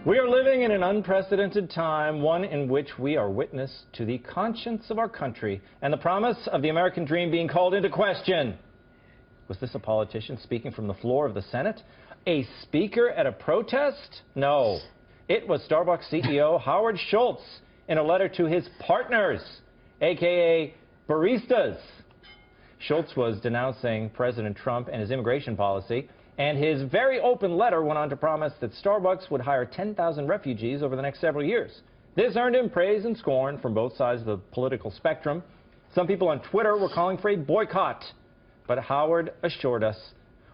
We are living in an unprecedented time, one in which we are witness to the conscience of our country and the promise of the American dream being called into question. Was this a politician speaking from the floor of the Senate? A speaker at a protest? No. It was Starbucks CEO Howard Schultz in a letter to his partners, a.k.a. baristas. Schultz was denouncing President Trump and his immigration policy, and his very open letter went on to promise that Starbucks would hire 10,000 refugees over the next several years. This earned him praise and scorn from both sides of the political spectrum. Some people on Twitter were calling for a boycott, but Howard assured us,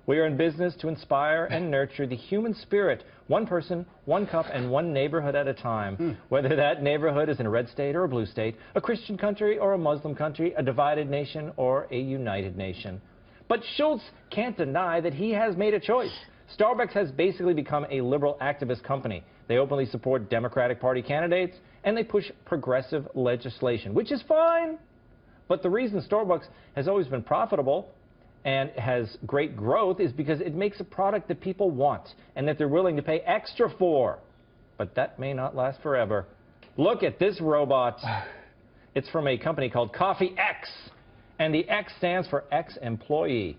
we are in business to inspire and nurture the human spirit, one person, one cup, and one neighborhood at a time. Whether that neighborhood is in a red state or a blue state, a Christian country or a Muslim country, a divided nation or a united nation. But Schultz can't deny that he has made a choice. Starbucks has basically become a liberal activist company. They openly support Democratic Party candidates, and they push progressive legislation, which is fine. But the reason Starbucks has always been profitable and has great growth is because it makes a product that people want and that they're willing to pay extra for. But that may not last forever. Look at this robot. It's from a company called Coffee X, and the X stands for ex-employee.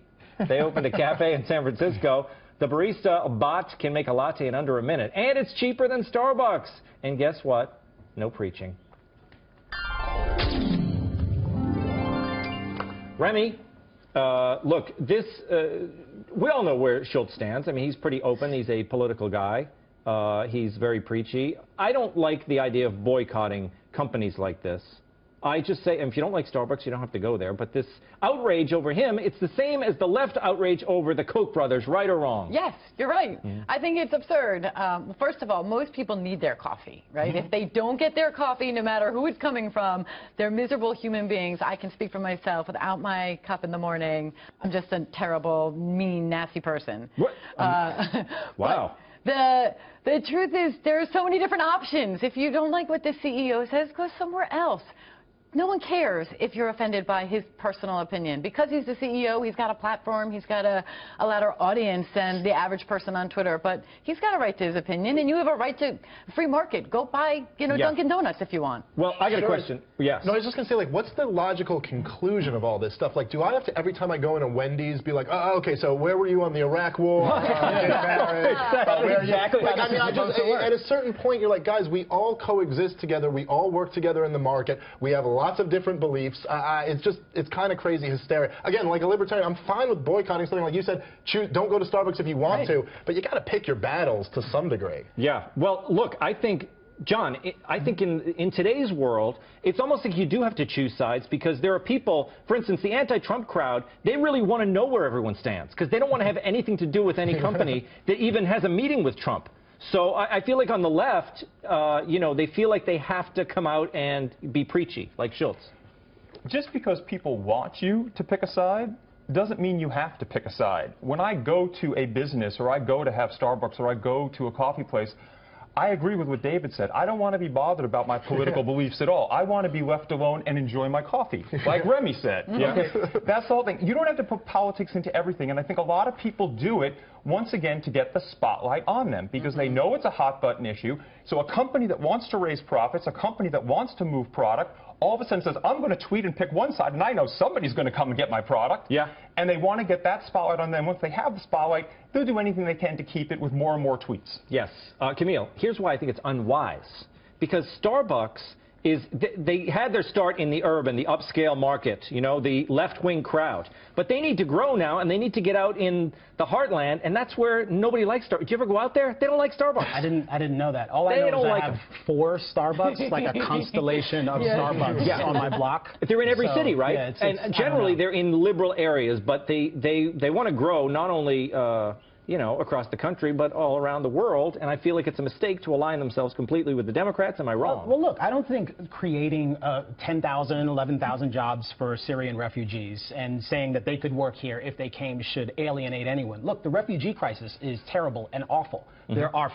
They opened a cafe in San Francisco. The barista bot can make a latte in under a minute, and it's cheaper than Starbucks. And guess what? No preaching. Remy, look, we all know where Schultz stands. I mean, he's pretty open. He's a political guy. He's very preachy. I don't like the idea of boycotting companies like this. I just say, if you don't like Starbucks, you don't have to go there. But this outrage over him, it's the same as the left outrage over the Koch brothers, right or wrong? Yes, you're right. I think it's absurd. First of all, most people need their coffee, right? If they don't get their coffee, no matter who it's coming from, they're miserable human beings. I can speak for myself. Without my cup in the morning, I'm just a terrible, mean, nasty person. What? Wow. The truth is, there are so many different options. If you don't like what the CEO says, go somewhere else. No one cares if you're offended by his personal opinion. Because he's the CEO, he's got a platform, he's got a louder audience than the average person on Twitter. But he's got a right to his opinion, and you have a right to free market. Go buy, Dunkin' Donuts if you want. Well, I got a question. Yes. No, I was just going to say, like, what's the logical conclusion of all this stuff? Like, do I have to, every time I go into Wendy's, be like, oh, okay, so where were you on the Iraq War? Exactly. Like, I mean, at a certain point, you're like, guys, we all coexist together. We all work together in the market. We have lots of different beliefs. It's kind of crazy hysteria. Again, like a libertarian, I'm fine with boycotting something like you said. Don't go to Starbucks if you want to, but you got to pick your battles to some degree. Yeah. Well, look, I think, John, I think in today's world, it's almost like you do have to choose sides, because there are people, for instance, the anti-Trump crowd, they really want to know where everyone stands, because they don't want to have anything to do with any company that even has a meeting with Trump. So I feel like on the left, they feel like they have to come out and be preachy, like Schultz. Just because people want you to pick a side doesn't mean you have to pick a side. When I go to a business, or I go to have Starbucks, or I go to a coffee place, I agree with what David said. I don't want to be bothered about my political beliefs at all. I want to be left alone and enjoy my coffee, like Remy said. Okay? That's the whole thing. You don't have to put politics into everything, and I think a lot of people do it, once again, to get the spotlight on them, because they know it's a hot-button issue. So a company that wants to raise profits, a company that wants to move product, all of a sudden says, I'm going to tweet and pick one side, and I know somebody's going to come and get my product. Yeah. And they want to get that spotlight on them. Once they have the spotlight, they'll do anything they can to keep it with more and more tweets. Yes. Camille, here's why I think it's unwise. Because Starbucks they had their start in the urban, the upscale market, the left-wing crowd. But they need to grow now, and they need to get out in the heartland, and that's where nobody likes Starbucks. Did you ever go out there? They don't like Starbucks. I didn't know that. All I know is I have 4 Starbucks, like a constellation of Starbucks on my block. They're in every city, right? Yeah, and generally they're in liberal areas, but they want to grow not only across the country, but all around the world. And I feel like it's a mistake to align themselves completely with the Democrats. Am I wrong? Well, look, I don't think creating 10,000, 11,000 jobs for Syrian refugees and saying that they could work here if they came should alienate anyone. Look, the refugee crisis is terrible and awful. There are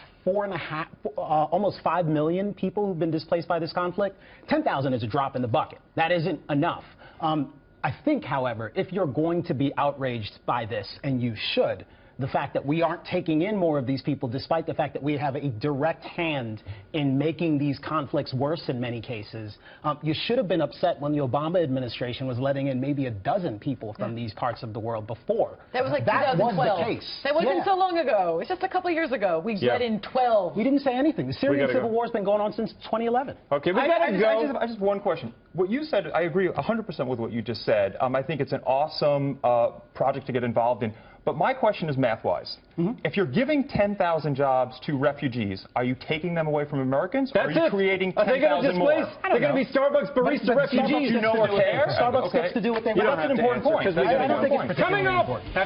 almost 5 million people who've been displaced by this conflict. 10,000 is a drop in the bucket. That isn't enough. I think, however, if you're going to be outraged by this, and you should, the fact that we aren't taking in more of these people, despite the fact that we have a direct hand in making these conflicts worse in many cases. You should have been upset when the Obama administration was letting in maybe a dozen people from these parts of the world before. That was like that 2012. was the case. That wasn't Yeah. so long ago. It's just a couple of years ago. We let in 12. We didn't say anything. The Syrian Civil go. War has been going on since 2011. Okay, we gotta go. I just one question. What you said, I agree 100% with what you just said. I think it's an awesome project to get involved in. But my question is math-wise. If you're giving 10,000 jobs to refugees, are you taking them away from Americans? That's or are you it. creating Are they going to 10,000 more? displace? They're going to be Starbucks barista refugees. Starbucks, you know, or care? Starbucks gets to do what they want. That's an important point. I don't think it's Coming particularly up. important.